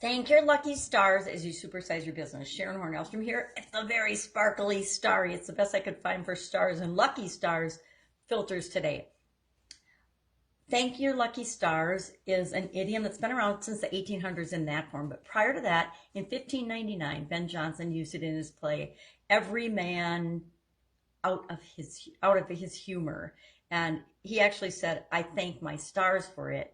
Thank your lucky stars as you supersize your business. Sharon Horne-Ellstrom here. It's the very sparkly starry. It's the best I could find for stars and lucky stars filters today. Thank your lucky stars is an idiom that's been around since the 1800s in that form. But prior to that, in 1599, Ben Jonson used it in his play, Every Man out of his humor. And he actually said, I thank my stars for it.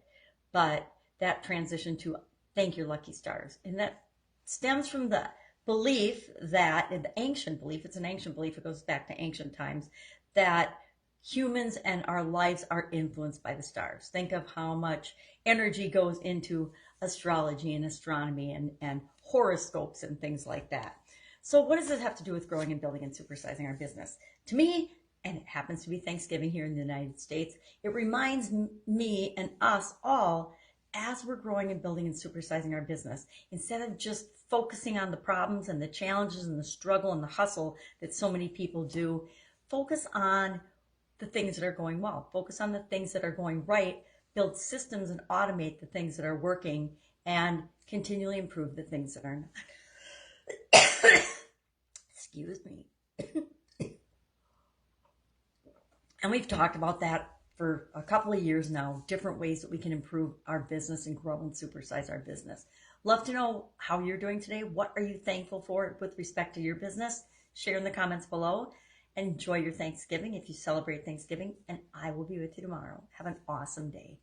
But that transitioned to thank your lucky stars. And that stems from the belief that, the ancient belief, it's an ancient belief, it goes back to ancient times, that humans and our lives are influenced by the stars. Think of how much energy goes into astrology and astronomy and horoscopes and things like that. So what does this have to do with growing and building and supersizing our business? To me, and it happens to be Thanksgiving here in the United States, it reminds me and us all, as we're growing and building and supersizing our business, instead of just focusing on the problems and the challenges and the struggle and the hustle that so many people do, focus on the things that are going well. Focus on the things that are going right. Build systems and automate the things that are working, and continually improve the things that are not. Excuse me. And we've talked about that for a couple of years now, different ways that we can improve our business and grow and supersize our business. Love to know how you're doing today. What are you thankful for with respect to your business? Share in the comments below. Enjoy your Thanksgiving if you celebrate Thanksgiving, and I will be with you tomorrow. Have an awesome day.